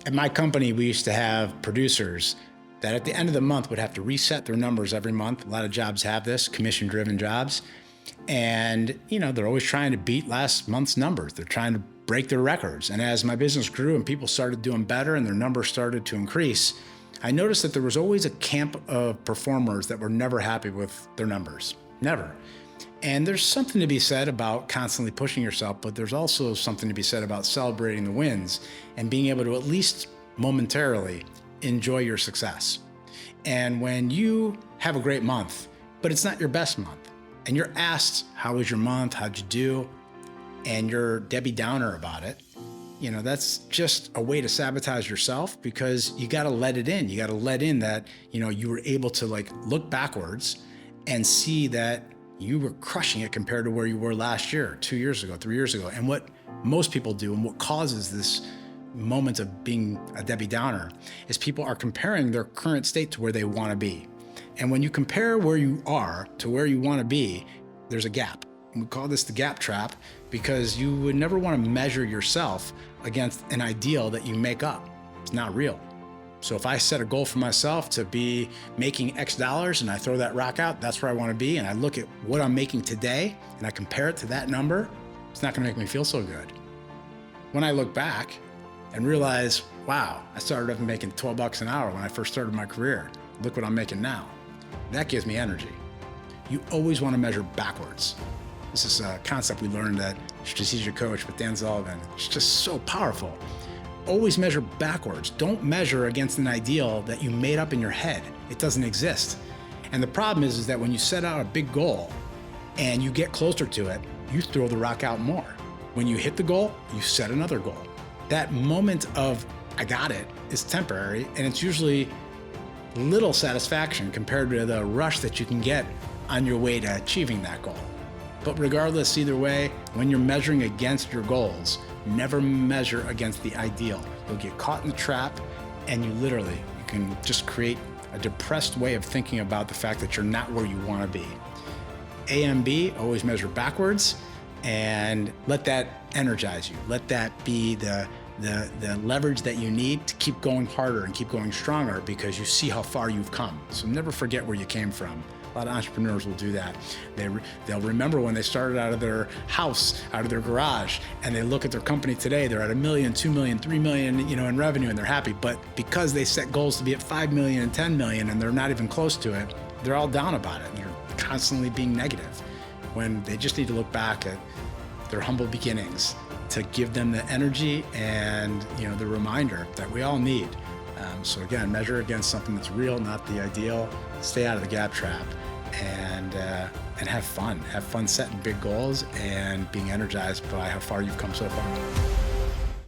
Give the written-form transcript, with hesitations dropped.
At my company, we used to have producers that at the end of the month would have to reset their numbers every month. A lot of jobs have this, commission-driven jobs. And, they're always trying to beat last month's numbers. They're trying to break their records. And as my business grew and people started doing better and their numbers started to increase, I noticed that there was always a camp of performers that were never happy with their numbers. Never. And there's something to be said about constantly pushing yourself, but there's also something to be said about celebrating the wins and being able to at least momentarily enjoy your success. And when you have a great month, but it's not your best month, and you're asked, how was your month? How'd you do? And you're Debbie Downer about it, that's just a way to sabotage yourself, because you got to let it in. You got to let in that, you were able to look backwards and see that you were crushing it compared to where you were last year, 2 years ago, 3 years ago. And what most people do, and what causes this moment of being a Debbie Downer, is people are comparing their current state to where they want to be. And when you compare where you are to where you want to be, there's a gap. And we call this the gap trap, because you would never want to measure yourself against an ideal that you make up. It's not real. So if I set a goal for myself to be making X dollars and I throw that rock out, that's where I want to be, and I look at what I'm making today and I compare it to that number, it's not going to make me feel so good. When I look back and realize, wow, I started off making $12 an hour when I first started my career. Look what I'm making now. That gives me energy. You always want to measure backwards. This is a concept we learned at Strategic Coach with Dan Sullivan. It's just so powerful. Always measure backwards. Don't measure against an ideal that you made up in your head. It doesn't exist. And the problem is that when you set out a big goal and you get closer to it, you throw the rock out more. When you hit the goal, you set another goal. That moment of, I got it, is temporary, and it's usually little satisfaction compared to the rush that you can get on your way to achieving that goal. But regardless, either way, when you're measuring against your goals, never measure against the ideal. You'll get caught in the trap, and you can just create a depressed way of thinking about the fact that you're not where you want to be. A and B, always measure backwards, and let that energize you. Let that be the leverage that you need to keep going harder and keep going stronger, because you see how far you've come. So never forget where you came from. A lot of entrepreneurs will do that. They'll remember when they started out of their house, out of their garage, and they look at their company today, they're at $1 million, $2 million, $3 million, in revenue, and they're happy. But because they set goals to be at 5 million and 10 million, and they're not even close to it, they're all down about it. And they're constantly being negative, when they just need to look back at their humble beginnings to give them the energy and, the reminder that we all need. So again, measure against something that's real, not the ideal. Stay out of the gap trap, and have fun. Have fun setting big goals and being energized by how far you've come so far.